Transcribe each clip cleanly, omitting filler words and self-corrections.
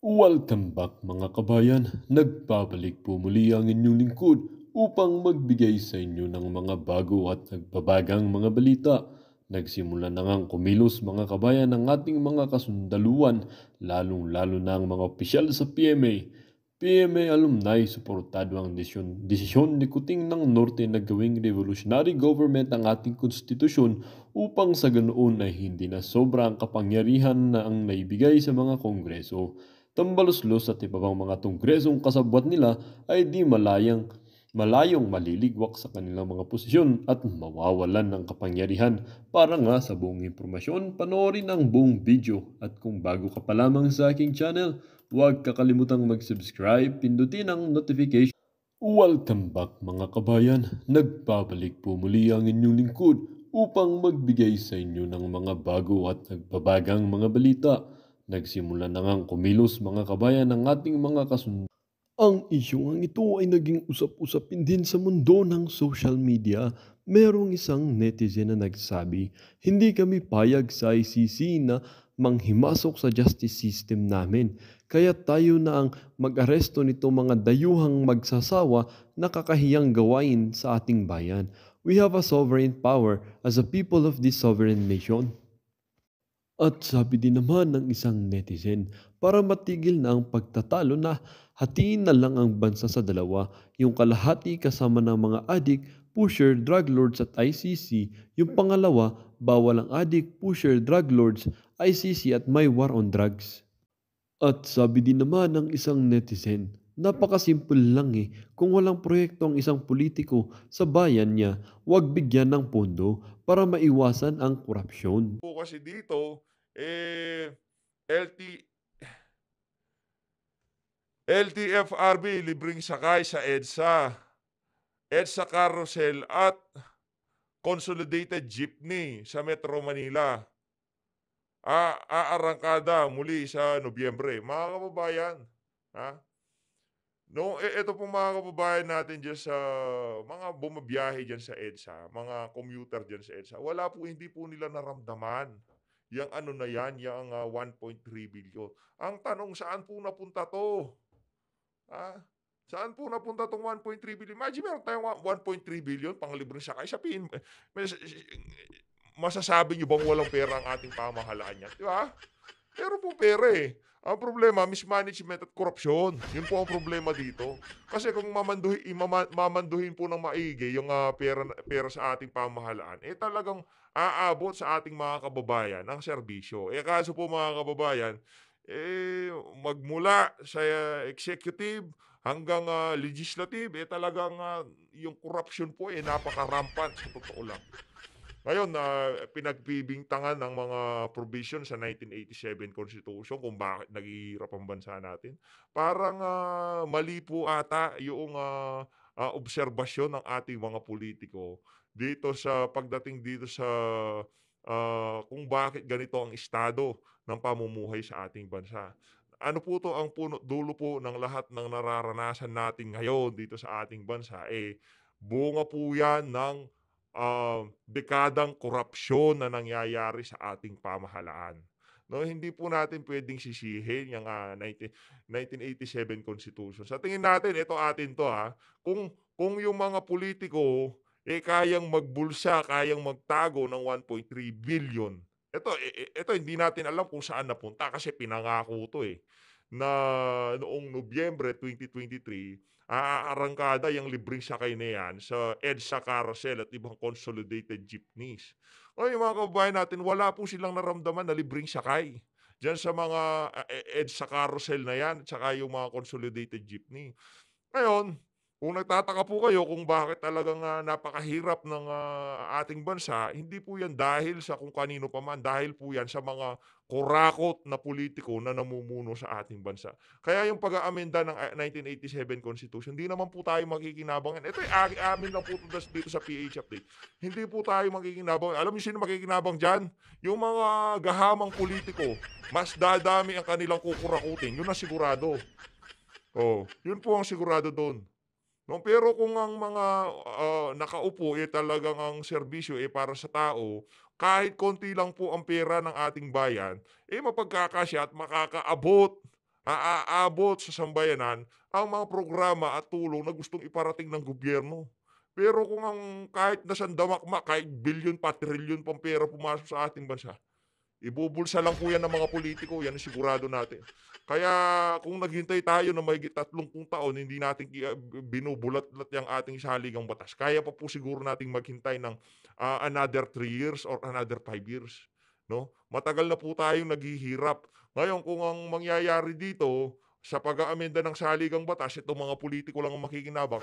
Welcome back mga kabayan. Nagbabalik po muli ang inyong lingkod upang magbigay sa inyo ng mga bago at nagbabagang mga balita. Nagsimula na ngang kumilos mga kabayan ng ating mga kasundaluan, lalong-lalo na ang mga opisyal sa PMA. PMA alumni suportado ang desisyon ni Kuting ng Norte na gawing revolutionary government ang ating konstitusyon upang sa ganoon ay hindi na sobra ang kapangyarihan na ang naibigay sa mga kongreso. Tambaluslos at iba pang mga tungresong kasabwat nila ay di malayong maliligwak sa kanilang mga posisyon at mawawalan ng kapangyarihan. Para nga sa buong impormasyon, panoorin ang buong video at kung bago ka pa lamang sa aking channel, huwag kakalimutang mag-subscribe, pindutin ang notification. Welcome back mga kabayan. Nagbabalik po muli ang inyong lingkod upang magbigay sa inyo ng mga bago at nagbabagang mga balita. Nagsimula na ngang kumilos mga kabayan ng ating mga kasundaluhan. Ang isyung ito ay naging usap-usapin din sa mundo ng social media. Merong isang netizen na nagsabi, hindi kami payag sa ICC na manghimasok sa justice system namin. Kaya tayo na ang mag-aresto nito mga dayuhang magsasawa na kakahiyang gawain sa ating bayan. We have a sovereign power as a people of this sovereign nation. At sabi din naman ng isang netizen, para matigil na ang pagtatalo na hatiin na lang ang bansa sa dalawa, yung kalahati kasama ng mga adik, pusher, drug lords at ICC, yung pangalawa, bawal ang adik, pusher, drug lords, ICC at may war on drugs. At sabi din naman ng isang netizen, napakasimple lang kung walang proyekto ang isang politiko sa bayan niya, huwag bigyan ng pondo para maiwasan ang korupsyon. Po kasi dito, LT LTFRB libreng sakay sa EDSA, EDSA Carousel at Consolidated Jeepney sa Metro Manila. Aarangkada muli sa Nobyembre. Mga kababayan, ha? No, eto pong mga kababayan natin diyan sa mga bumabiyahe diyan sa EDSA, mga commuter diyan sa EDSA, hindi po nila naramdaman yang ano na yan, yang 1.3 billion. Ang tanong, saan po napunta 'to? Ah, Saan po napunta 'tong 1.3 billion? Imagine meron tayong 1.3 billion panglibreng sakay, sabihin mes masasabi niyo bang walang pera ang ating pamahalaan niyan, 'di ba? Meron pong pera, eh. Ang problema mismanagement at korupsyon, 'yun po ang problema dito. Kasi kung mamanduhin po ng maigi yung, pera sa ating pamahalaan, eh, talagang aabot sa ating mga kababayan ang serbisyo. Eh, kaso po mga kababayan, magmula sa executive hanggang, legislative, talagang, yung korupsyon po, napaka-rampant sa totoo lang. Ngayon, pinagbibintangan ng mga provision sa 1987 Constitution kung bakit naghihirap ang bansa natin. Parang, mali po ata yung, obserbasyon ng ating mga politiko dito sa pagdating dito sa, kung bakit ganito ang estado ng pamumuhay sa ating bansa. Ano po 'to, ang punot dulo po ng lahat ng nararanasan natin ngayon dito sa ating bansa, bunga po 'yan ng dekadang korapsyon na nangyayari sa ating pamahalaan. No, hindi po natin puwedeng sisihin yang, 1987 Constitution. Sa tingin natin ito atin 'to, kung yung mga politiko, kayang magbulsa, kayang magtago ng 1.3 billion, ito hindi natin alam kung saan napunta kasi pinangako 'to, na noong Nobyembre 2023 aarangkada yang libreng sakay na yan sa EDSA Carousel at ibang consolidated jeepneys. O yung mga kababayan natin, wala po silang naramdaman na libreng sakay diyan sa mga, EDSA Carousel na yan at saka yung mga consolidated jeepney. Ngayon, kung nagtataka po kayo kung bakit talagang, napakahirap ng, ating bansa, hindi po 'yan dahil sa kung kanino pa man, dahil po 'yan sa mga kurakot na politiko na namumuno sa ating bansa. Kaya yung pag-aamenda ng, 1987 Constitution, hindi naman po tayo makikinabang yan. Ito amin lang po 'to dito sa PH Update. Hindi po tayo makikinabang. Alam niyo sino makikinabang diyan? Yung mga gahamang politiko. Mas dadami ang kanilang kukurakutin, yun ang sigurado. Oh, yun po ang sigurado dun. No, pero kung ang mga, nakaupo, talagang ang serbisyo, para sa tao, kahit konti lang po ang pera ng ating bayan, mapagkakasya at makakaabot aaabot sa sambayanan ang mga programa at tulong na gustong iparating ng gobyerno. Pero kung ang kahit na sandamakmak, kahit bilyon pa, trilyon pang pera pumasok sa ating bansa, ibubulsa lang po yan ng mga politiko, yan ang sigurado natin. Kaya kung naghintay tayo ng mahigit 30 taon, hindi natin binubulat-lat yung ating saligang batas, kaya pa po siguro nating maghintay ng another 3 years or another 5 years. No? Matagal na po tayong naghihirap. Ngayon, kung ang mangyayari dito, sa pag-aamenda ng saligang batas, itong mga politiko lang ang makikinabang,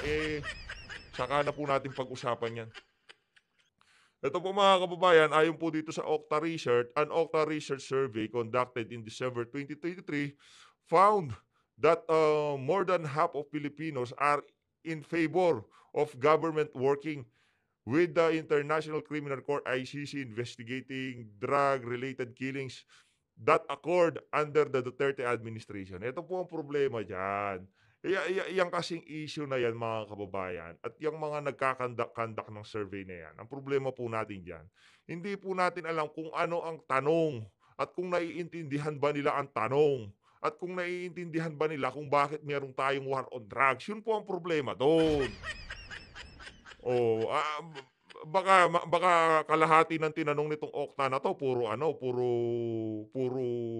saka na po natin pag-usapan yan. Ito po mga kababayan, ayon po dito sa Okta Research, an Okta Research survey conducted in December 2023 found that more than half of Filipinos are in favor of government working with the International Criminal Court ICC investigating drug-related killings that occurred under the Duterte administration. Ito po ang problema diyan. Yang kasing issue na yan mga kababayan at yung mga nagkakandak-kandak ng survey na yan, ang problema po natin diyan, hindi po natin alam kung ano ang tanong at kung naiintindihan ba nila ang tanong at kung naiintindihan ba nila kung bakit meron tayong war on drugs. Yun po ang problema doon. Oh, baka kalahati ng tinanong nitong Okta na 'to puro ano, puro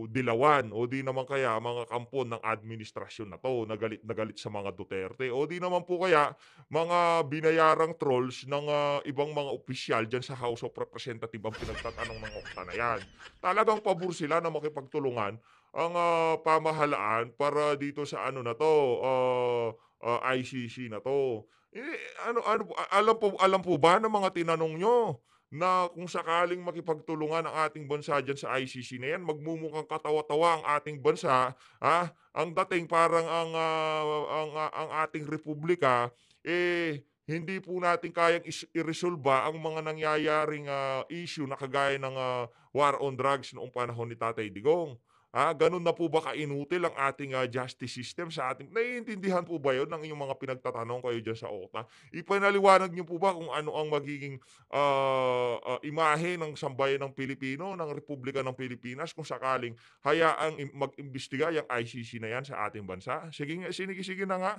dilawan o di naman kaya mga kampon ng administrasyon na 'to na galit sa mga Duterte o di naman po kaya mga binayarang trolls ng, ibang mga opisyal diyan sa House of Representative ang pinagtatanong ng Okta na 'yan. Talagang pabor sila na makipagtulungan ang, pamahalaan para dito sa ano na 'to, ICC na 'to. Ano ano po alam po ba ng mga tinanong niyo na kung sakaling makipagtulungan ang ating bansa diyan sa ICC na 'yan, magmumukhang katawa-tawa ang ating bansa, ang dating parang ang ating republika, hindi po natin kayang iresolba ang mga nangyayaring, issue na kagaya ng, war on drugs noong panahon ni Tatay Digong. Gano'n na po ba kainutil ang ating, justice system sa ating naiintindihan po ba 'yun ng inyong mga pinagtatanong kayo diyan sa OTA? Ipinaliwanag niyo po ba kung ano ang magiging, imahe ng sambayan ng Pilipino, ng Republika ng Pilipinas kung sakaling hayaang mag-imbestiga yang ICC na 'yan sa ating bansa? Sige na nga.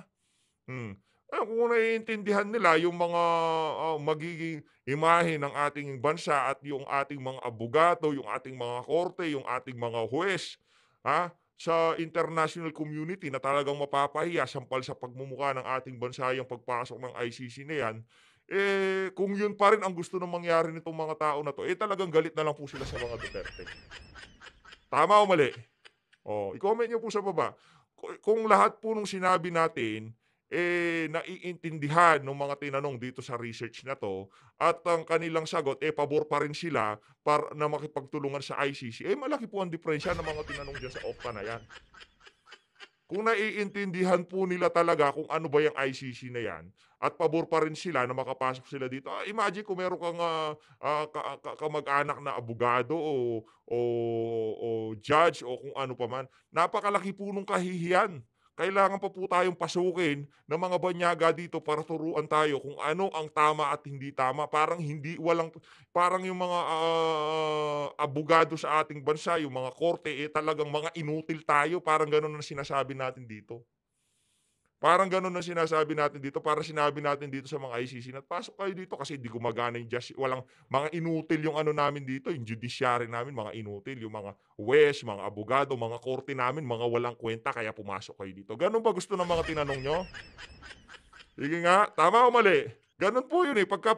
Hmm. Kung naiintindihan nila yung mga, magiging imahe ng ating bansa at yung ating mga abogado, yung ating mga korte, yung ating mga huwes, sa international community na talagang mapapahiya sampal sa pagmumukha ng ating bansa yung pagpasok ng ICC na yan, kung yun pa rin ang gusto ng mangyari nitong mga tao na 'to, talagang galit na lang po sila sa mga Duterte. Tama o mali? I-comment niyo po sa baba. Kung lahat po nung sinabi natin, naiintindihan nung mga tinanong dito sa research na 'to at ang kanilang sagot, pabor pa rin sila na makipagtulungan sa ICC, malaki po ang diperensiya ng mga tinanong diyan sa OPA na 'yan. Kung naiintindihan po nila talaga kung ano ba yang ICC na 'yan at pabor pa rin sila na makapasok sila dito, imagine kung meron kang, kamag-anak na abogado o o judge o kung ano pa man, napakalaki po nung kahihiyan. Kailangan pa po tayong pasukin ng mga banyaga dito para turuan tayo kung ano ang tama at hindi tama. Parang yung mga, abogado sa ating bansa, yung mga korte, talagang mga inutil tayo, parang gano'n ang sinasabi natin dito. Parang gano'n ang sinasabi natin dito, para sinabi natin dito sa mga ICC na, "Pasok kayo dito kasi 'di gumagana yung walang mga inutil yung ano namin dito, yung judiciary namin mga inutil, yung mga huwes, mga abogado, mga korte namin mga walang kuwenta kaya pumasok kayo dito." Gano'n ba gusto ng mga tinanong niyo? Sige nga, tama o mali? Gano'n po 'yun, pagka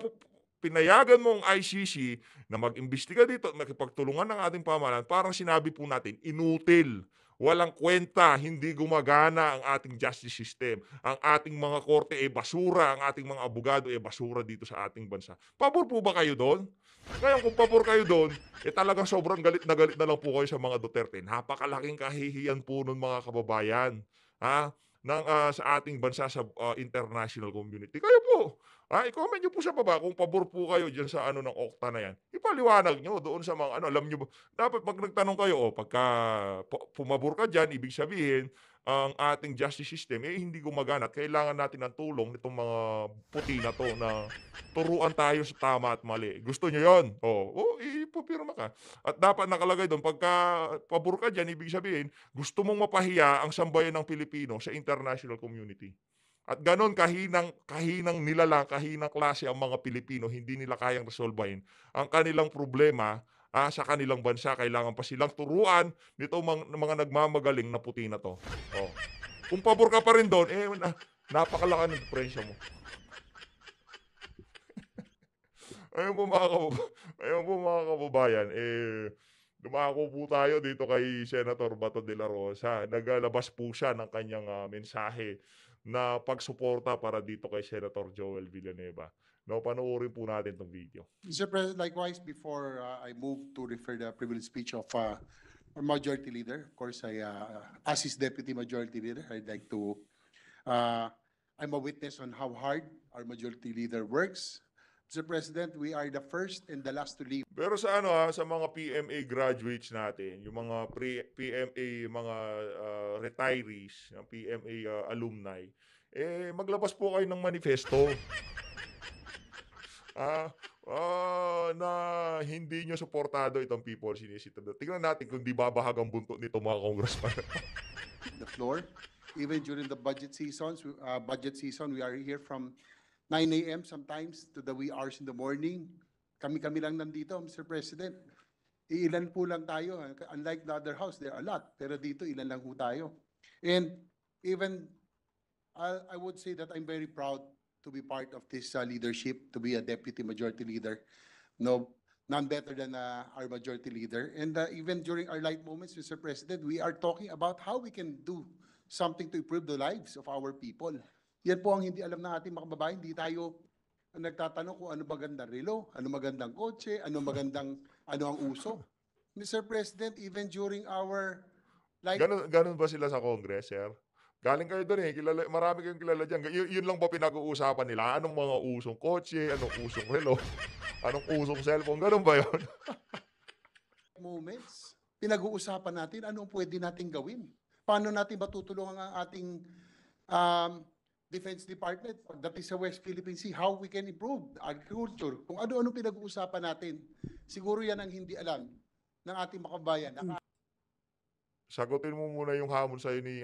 pinayagan mo ang ICC na mag-imbestiga dito at makipagtulungan ng ating pamahalaan, parang sinabi po natin, inutil, walang kuwenta, hindi gumagana ang ating justice system. Ang ating mga korte, basura, ang ating mga abogado, basura dito sa ating bansa. Pabor po ba kayo do'n? Ngayon kung pabor kayo do'n, talagang sobrang galit na lang po kayo sa mga Duterte. Napakalaking kahihiyan po nun mga kababayan, sa ating bansa sa, international community. Kayo po, i-comment niyo po sa baba kung pabor po kayo diyan sa ano ng Okta na 'yan. Ipaliwanag niyo doon sa mga ano, alam niyo ba dapat 'pag nagtanong kayo, pagka pumabor ka diyan ibig sabihin, ang ating justice system, eh, hindi gumagana at kailangan natin ng tulong nitong mga puti na 'to na turuan tayo sa tama at mali. Gusto niyo 'yon? Oh, ipapirma ka at dapat nakalagay do'n pagka pabor ka diyan, ibig sabihin gusto mong mapahiya ang sambayan ng Pilipino sa international community. At gano'n kahinang kahinang nilalang, kahinang klase ang mga Pilipino, hindi nila kayang resolbahin ang kanilang problema, sa kanilang bansa. Kailangan pa silang turuan nitong mga nagmamagaling na puti na 'to. Oh, kung pabor ka pa rin do'n, eh, napakalaki ng diperensiya mo. Ayun po mga ayun po mga kababayan, eh, dumako po tayo dito kay Senator Bato de la Rosa. Naglalabas po siya ng kanyang, mensahe na pagsuporta para dito kay Senator Joel Villanueva. No, panoorin po natin 'tong video. Mr. President, likewise, before I move to refer the privilege speech of our Majority Leader, of course, as his Deputy Majority Leader, I'd like to, I'm a witness on how hard our Majority Leader works. Mr. President, we are the first and the last to leave. Pero sa sa mga PMA graduates natin, yung mga PMA, mga retirees, ng PMA alumni, eh, maglabas po kayo ng manifesto. Na hindi niyo suportado itong People's Initiative. Tingnan natin kung di babahag ang buntot nito mga congressman. The floor. Even during the budget season, we are here from 9 a.m. sometimes to the wee hours in the morning. Kami-kami lang nandito, Mr. President. Ilan po lang tayo. Unlike the other house, there are a lot. Pero dito, ilan lang po tayo. And even, I would say that I'm very proud to be part of this leadership, to be a Deputy Majority Leader. No, none better than our Majority Leader. And even during our light moments, Mr. President, we are talking about how we can do something to improve the lives of our people. Yan po ang hindi alam ng ating mga kababayan. Hindi tayo nagtatanong kung ano magandang relo, ano magandang kotse, ano ang uso. Mr. President, even during our light... Ganun ba sila sa Congress, sir? Galing kayo doon, marami kayong kilala diyan. Yun lang ba pinag-uusapan nila? Anong mga usong kotse, anong usong relo, anong usong cellphone, ganun ba yun? Moments, pinag-uusapan natin anong pwede nating gawin. Paano natin matutulungan ang ating Defense Department pagdating sa West Philippine Sea, how we can improve agriculture, kung ano-ano pinag-uusapan natin. Siguro yan ang hindi alam ng ating makabayan. Sagutin mo muna yung hamon sa'yo ni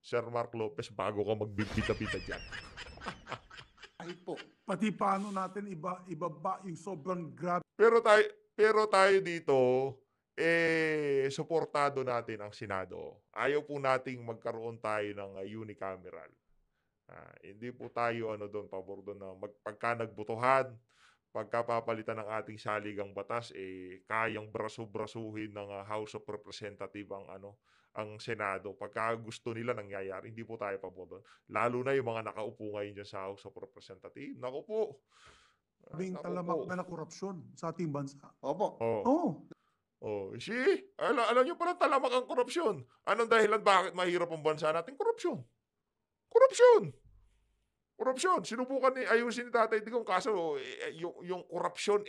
Sir Mark Lopez bago ka magbibita-bita diyan. Kahit po. Pati paano natin ibaba yung sobrang grabe. Pero tayo dito, suportado natin ang Senado. Ayaw po nating magkaroon tayo ng unicameral. Hindi po tayo doon, pabor doon na pagka nagbotohan, pagkapapalitan ng ating saligang batas, kayang braso-brasuhin ng House of Representative ang Senado. Pagka gusto nila nangyayari, hindi po tayo pabor doon. Lalo na yung mga nakaupo ngayon dyan sa House of Representative. Naku po. Sabing talamak na korupsyon sa ating bansa. Opo. Alam nyo pala talamak ang korupsyon. Anong dahilan bakit mahirap ang bansa natin? Korupsyon. Sinubukan ayusin ni Tatay Digong, kaso yung korupsyon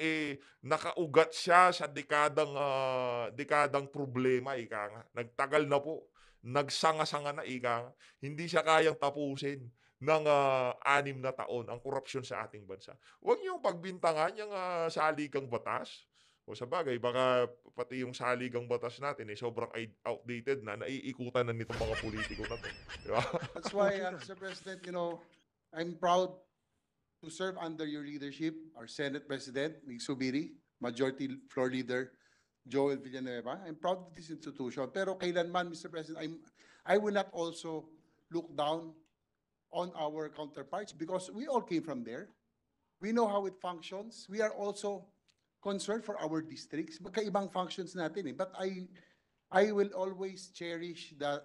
nakaugat siya sa dekadang problema, ika nga. Nagtagal na po. Nagsanga-sanga na, ika nga. Hindi siya kayang tapusin ng 6 na taon ang korupsyon sa ating bansa. Huwag niyong pagbintangan yung saligang batas. O sabagay, baka pati yung saligang batas natin sobrang outdated na, naiikutan na nitong mga politiko na to. Diba? That's why, Mr. President, I'm proud to serve under your leadership, our Senate President, Mig Subiri, Majority Floor Leader, Joel Villanueva. I'm proud of this institution. Pero kailanman, Mr. President, I will not also look down on our counterparts because we all came from there. We know how it functions. We are also concerned for our districts. Magkaibang functions natin But I will always cherish the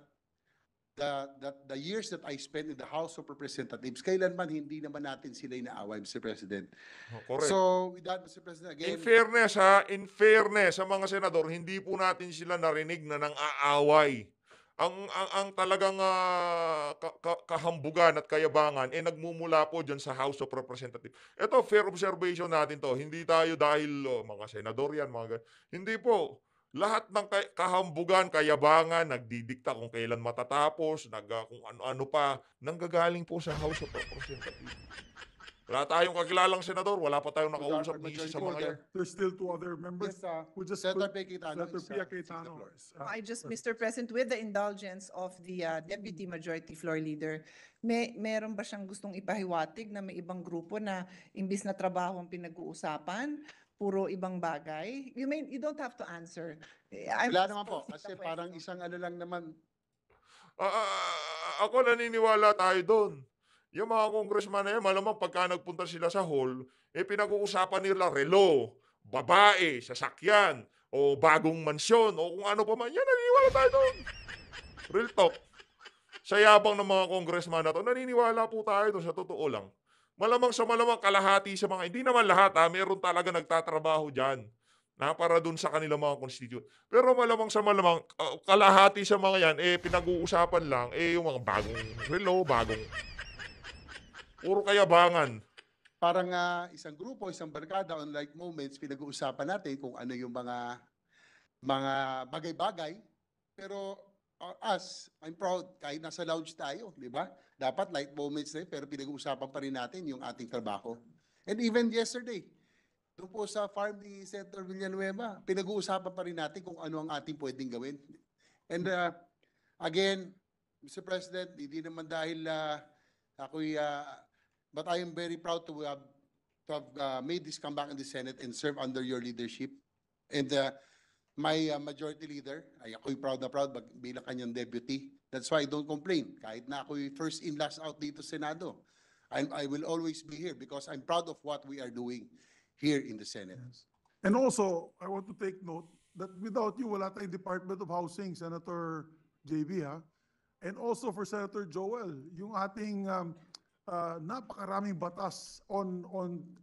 years that I spent in the House of Representatives. Kailanman hindi naman natin sila inaaway, Mr. President. Correct. So, with that, Mr. President, again... In fairness sa mga senador, hindi po natin sila narinig na nang aaway. Ang talagang kahambugan at kayabangan nagmumula po diyan sa House of Representatives. Ito, fair observation natin to. Hindi tayo dahil mga senador yan, hindi po. lahat ng kahambugan, kayabangan, nagdidikta kung kailan matatapos, kung ano-ano pa, nanggagaling po sa House of Representatives. Wala tayong kakilalang senador, wala pa tayong nakausap ni isa Majority sa mga yan. Leader. There's still two other members. Yes, Who just Senator put- Pia Cayetano Senator is, Pia seeking the Cayetano floor. is, Mr. President, with the indulgence of the Deputy Majority Floor Leader, meron ba siyang gustong ipahiwatig na may ibang grupo na imbis na trabaho ang pinag-uusapan, puro ibang bagay? You don't have to answer. I'm Wala just naman po, posing kasi the parang question. isang ano lang naman, Ako naniniwala tayo doon. Yung mga congressman na yan, malamang pagka nagpunta sila sa hall, pinag-uusapan nila relo, babae, sasakyan, o bagong mansyon, o kung ano pa man. Yan, naniniwala tayo doon. Real talk. Sa yabang ng mga congressman na to, naniniwala po tayo doon, sa totoo lang. Malamang sa malamang kalahati sa mga, hindi naman lahat meron talaga nagtatrabaho dyan na para dun sa kanilang mga constituent. Pero malamang sa malamang, kalahati sa mga yan, pinag-uusapan lang, yung mga bagong relo, bagong, puro kayabangan. parang isang grupo, isang barkada, on like moments, pinag-uusapan natin kung ano yung mga bagay-bagay. Pero us, I'm proud, kahit nasa lounge tayo, di ba? Dapat light moments na yun, pero pinag-uusapan pa rin natin yung ating trabaho. And even yesterday, doon po sa farm ni Senator Villanueva, pinag-uusapan pa rin natin kung ano ang ating pwedeng gawin. And again, Mr. President, hindi naman dahil ako'y, but I am very proud to have made this comeback in the Senate and serve under your leadership. And my majority leader, ako'y proud na proud bilang kanyang deputy. That's why I don't complain. Kahit na ako'y first in, last out dito sa Senado, I will always be here because I'm proud of what we are doing here in the Senate. And also, I want to take note that without you, wala tayong Department of Housing, Senator JB, ha? And also for Senator Joel, yung ating napakaraming batas on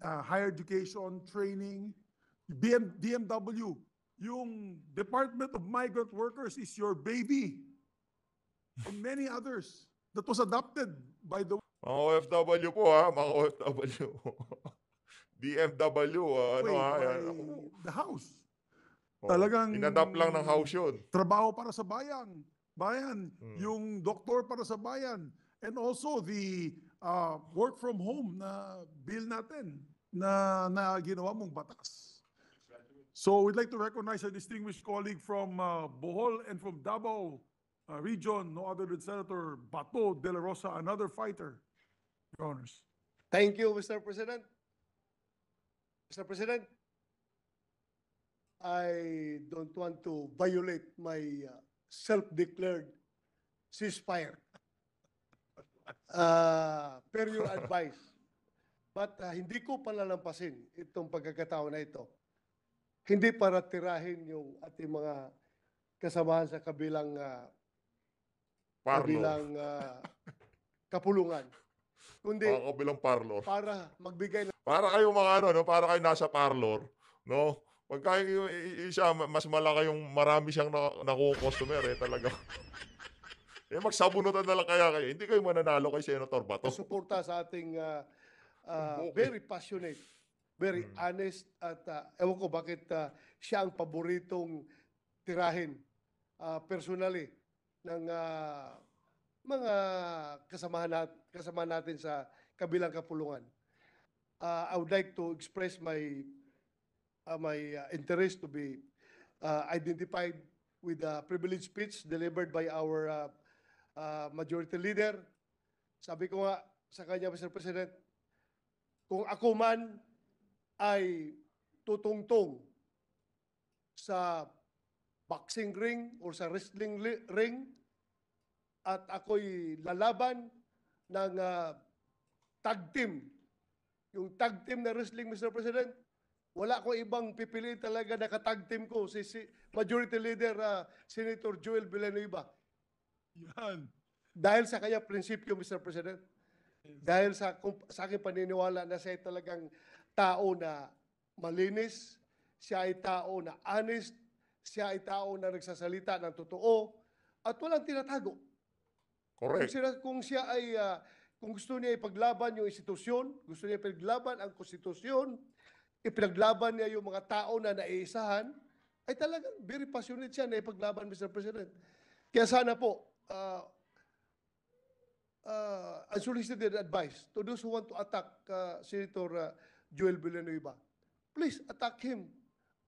higher education, training, DMW, yung Department of Migrant Workers is your baby, and many others that was adopted by the Mga OFW po mga OFW. DMW, ano way, yan. by the House. Oh, talagang- inadapt lang ng house yun. Trabaho para sa bayan, Hmm. yung doktor para sa bayan, and also the work from home na bill natin na ginawa mong batas. So we'd like to recognize a distinguished colleague from Bohol and from Davao region, no other than Senator Bato de la Rosa, another fighter. Your honors. Thank you, Mr. President. Mr. President, I don't want to violate my self-declared ceasefire per your advice. But hindi ko palalampasin itong pagkakataon na ito. Hindi para tirahin yung ating mga kasamahan sa kabilang Parlor. kapulungan. Kundi Mga kabilang parlor. para magbigay Para kayo mga ano, no? Para kayo nasa parlor, no? Pagka isa, mas malaki yung marami siyang nakuha customer, talaga. Magsabunutan na lang kaya kayo. Hindi kayo mananalo kay Senator Bato. suporta sa ating Okay. very passionate, very honest at ewan ko bakit siya ang paboritong tirahin personally ng mga kasamahan natin sa kabilang kapulungan. I would like to express my interest to be identified with the privileged speech delivered by our majority leader. Sabi ko nga sa kanya, Mr. President, kung ako man ay tutungtong sa boxing ring o sa wrestling ring at ako'y lalaban ng tag team, yung tag team na wrestling, Mr. President, wala ko ibang pipiliin talaga na katag team ko, si Majority Leader Senator Joel Villanueva. Yan. Dahil sa kanya prinsipyo, Mr. President. Dahil sa aking paniniwala na siya ay talagang tao na malinis, siya ay tao na honest, siya ay tao na nagsasalita ng totoo, at walang tinatago. Correct. Kung siya ay, kung gusto niya ipaglaban yung institusyon, gusto niya ipaglaban ang konstitusyon, ipinaglaban niya yung mga tao na naiisahan, ay talagang very passionate siya na ipaglaban, Mr. President. Kaya sana po, unsolicited advice to those who want to attack Senator Joel Villanueva, please attack him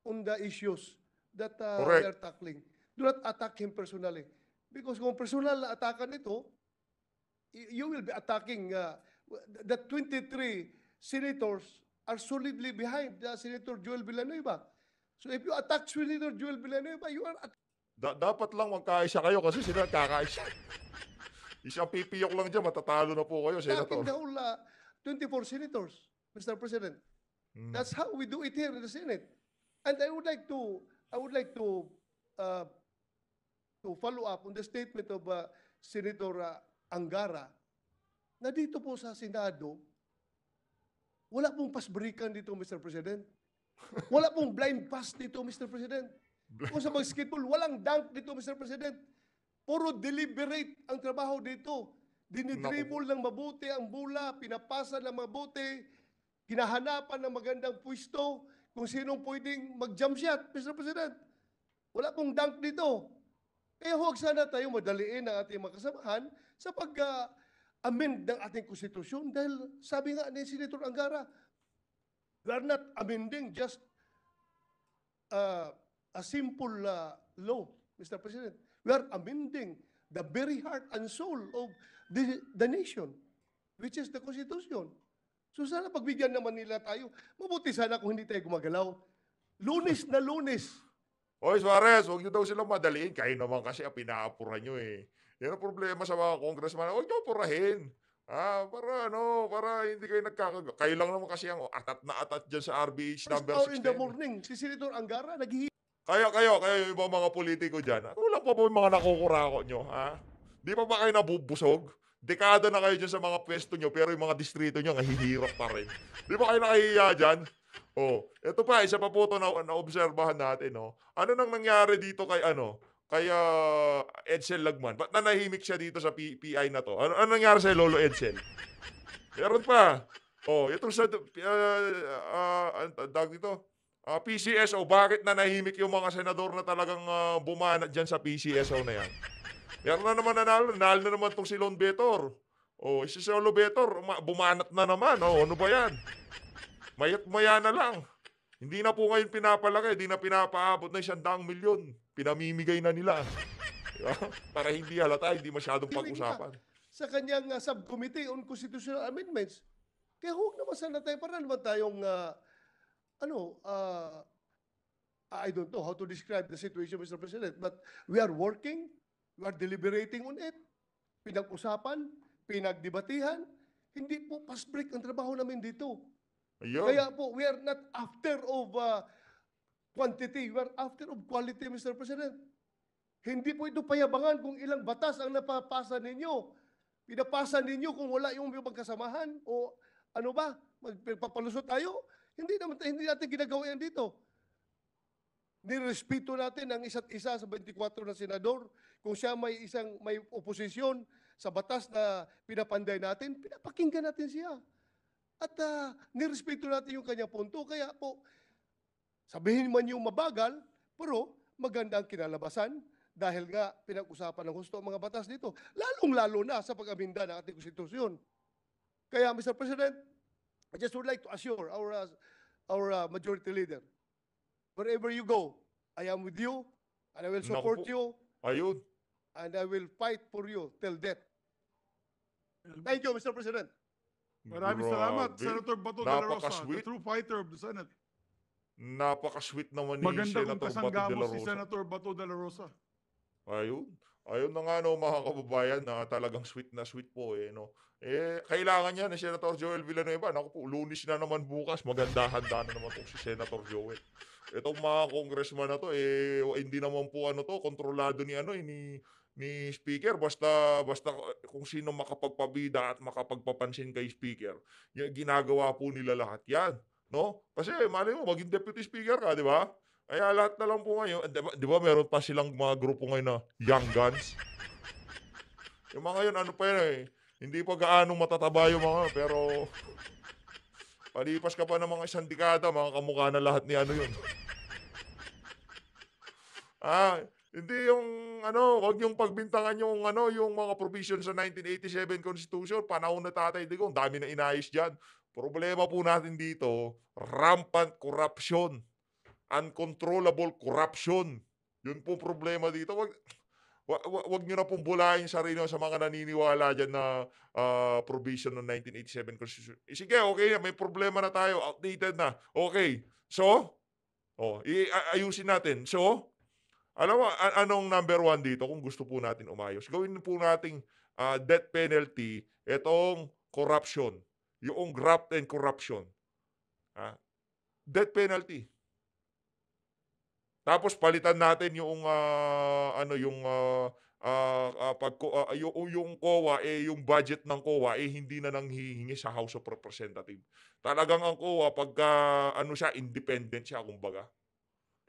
on the issues that we Correct. are tackling. Do not attack him personally. Because kung personal na atakan ito, you will be attacking the 23 senators are solidly behind Senator Joel Villanueva. So if you attack Senator Joel Villanueva, you are Dapat lang magkaisa kayo kasi sila kakaisa. Isang pipiyok lang dyan, matatalo na po kayo, attacking Senator. the whole 24 senators, Mr. President. Mm. That's how we do it here in the Senate. And I would like to follow up on the statement of Senator Angara na dito po sa Senado, wala pong pasberikan dito, Mr. President. Wala pong blind pass dito, Mr. President. Kung sa mag-schedule, walang dunk dito, Mr. President. Puro deliberate ang trabaho dito. Dinidribble ng mabuti ang bola, pinapasa ng mabuti, hinahanapan ng magandang pwesto, kung sinong pwedeng mag-jump shot, Mr. President. Wala pong dunk dito. Kaya huwag sana tayo madaliin ang ating mga kasamahan sa pag-amend ng ating konstitusyon dahil sabi nga ni Senator Angara, we are not amending just a simple law, Mr. President. We are amending the very heart and soul of the nation, which is the Constitution. So sana pagbigyan naman nila tayo. Mabuti sana kung hindi tayo gumagalaw. Lunes na Lunes. Oy, Suarez, huwag niyo daw silang madaliin. Kayo naman kasi ang pinaapuran niyo eh. Yan ang problema sa mga congressman. Huwag niyo apurahin. Para hindi kayo nagkakaga. Kayo lang naman kasi ang atat na atat dyan sa RBH First number hour in the 16. morning, si Senator Angara naghihi. Kayo, yung ibang mga politiko dyan. Ano lang pa po yung mga nakukurako nyo, ha? Di pa ba kayo nabubusog? Dekada na kayo dyan sa mga pwesto nyo, pero yung mga distrito nyo, nahihirap pa rin. Di ba kayo nakahiya dyan? Oh, ito pa, isa pa po ito na obserbahan natin, no? Ano nang nangyari dito kay Edsel Lagman? Ba't nanahimik siya dito sa PI na to? Ano nangyari sa Lolo Edsel? Meron pa. Oh, itong sa tawag dito. PCSO, bakit nanahimik yung mga senador na talagang bumanat dyan sa PCSO na yan? Yan na naman nanalo na naman itong si Lon Betor. O, si Solo Betor, bumanat na naman. O, ano ba yan? Mayat-maya na lang. Hindi na po ngayon pinapalaki, hindi na pinapaabot na 100 milyon. Pinamimigay na nila. Diba? Para hindi halata, hindi masyadong pag-usapan. Sa kanyang subcommittee on constitutional amendments. Kaya huwag naman sana tayo, para naman tayong I don't know how to describe the situation, Mr. President, but we are working, we are deliberating on it, pinag-usapan, pinagdebatihan, hindi po fast break ang trabaho namin dito. Ayun. Kaya po, we are not after of quantity, we are after of quality, Mr. President. Hindi po ito payabangan kung ilang batas ang napapasa ninyo. Pinapasa ninyo kung wala yung magkasamahan o ano ba, magpapalusot tayo. Hindi natin ginagawa yan dito. Nirespeto natin ang isa't isa sa 24 na senador. Kung siya may oposisyon sa batas na pinapanday natin, pinapakinggan natin siya. At nirespeto natin yung kanyang punto. Kaya po, sabihin man yung mabagal, pero maganda ang kinalabasan dahil nga pinag-usapan ng gusto ang mga batas dito. Lalong-lalo na sa pag-aminda ng ating konstitusyon. Kaya, Mr. President, I just would like to assure our majority leader, wherever you go, I am with you, and I will support you, Ayun. and I will fight for you till death. Thank you, Mr. President. Maraming salamat, Grabe. Senator Bato de la Rosa, the Napaka-sweet. true fighter of the Senate. Napaka-sweet naman ni Maganda kung Senator Bato kasangga de la mo si Rosa. Senator Bato de la Rosa. Ayun. Ayun na nga no, mga kababayan, na talagang sweet na sweet po eh, no. Kailangan niya ni Senator Joel Villanueva. Naku po, Lunes na naman bukas. Maganda-handa na naman po si Senator Joel. Itong mga congressman na to, hindi naman po kontrolado ni Speaker. Basta kung sino makapagpabida at makapagpapansin kay Speaker, ginagawa po nila lahat yan. No? Kasi mali mo, maging Deputy Speaker ka, di ba? Kaya lahat na lang po ngayon, di ba meron pa silang mga grupo ngayon na Young Guns? Yung mga yun, ano pa yun eh, hindi pa gaano matataba yung mga, pero palipas ka pa ng mga isang dekada, mga kamukha na lahat ni ano yun. Hindi yung ano, wag yung pagbintangan yung ano, yung mga provisions sa 1987 Constitution, panahon na Tatay Digong, dami na inayos diyan. Problema po natin dito, rampant corruption, uncontrollable corruption. Yun po problema dito. Wag niyo na pong bulahin sarili niyo sa mga naniniwala diyan na provision ng 1987 Constitution. Sige, okay, may problema na tayo, outdated na. Okay. So, ayusin natin. So, alam mo anong number one dito kung gusto po natin umayos? Gawin po nating death penalty itong corruption, yung graft and corruption. Ah, Death penalty. Tapos palitan natin yung yung COA, yung budget ng COA hindi na nanghihingi sa House of Representatives. Talagang ang COA pagka siya, independent siya kumbaga.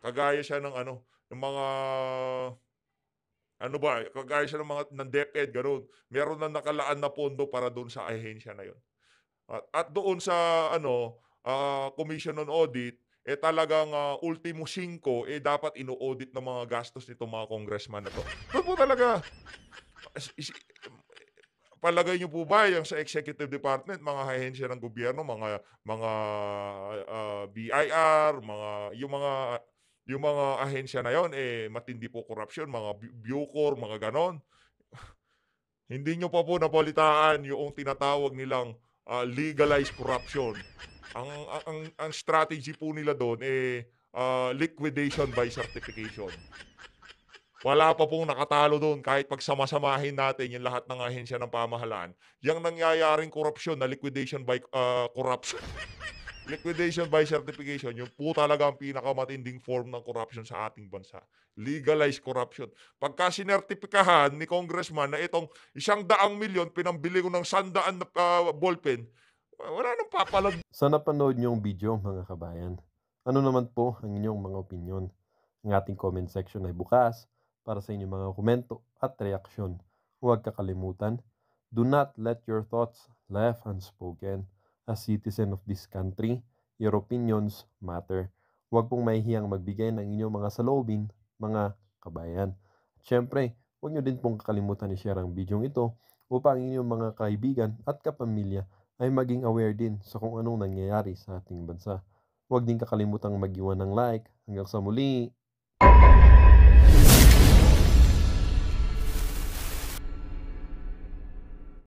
Kagaya siya ng ng mga kagaya siya ng DepEd gano'n. Meron na nakalaan na pondo para doon sa ahensya na 'yon. At doon sa Commission on Audit, talagang ultimo 5, dapat ino-audit ng mga gastos nitong mga congressman na 'to. Doon po talaga, palagay niyo po ba yang sa executive department, mga ahensya ng gobyerno, mga BIR, yung mga ahensya na 'yon, matindi po korapsyon, mga Bucor, mga gano'n. Hindi niyo pa po nabalitaan yung tinatawag nilang legalized corruption. Ang strategy po nila doon liquidation by certification. Wala pa pong nakatalo doon kahit pagsama-samahin natin yung lahat ng ahensya ng pamahalaan. Yang nangyayaring korupsyon na liquidation by corruption. Liquidation by certification, yun po talaga ang pinakamatinding form ng corruption sa ating bansa. Legalized corruption. Pagka sinertipikahan ni congressman na itong 100 milyon pinambili ko ng 100 na ballpen, wala nang papalag. Sa napanood niyong video mga kabayan, ano naman po ang inyong mga opinyon? Ang ating comment section ay bukas para sa inyong mga komento at reaksyon. Huwag kakalimutan, do not let your thoughts left unspoken. As citizen of this country, your opinions matter. Huwag pong mahihiyang magbigay ng inyong mga saloobin, mga kabayan. At syempre, huwag nyo din pong kakalimutan i-share ang video ito upang inyong mga kaibigan at kapamilya ay maging aware din sa kung anong nangyayari sa ating bansa. Huwag din kakalimutang mag-iwan ng like. Hanggang sa muli!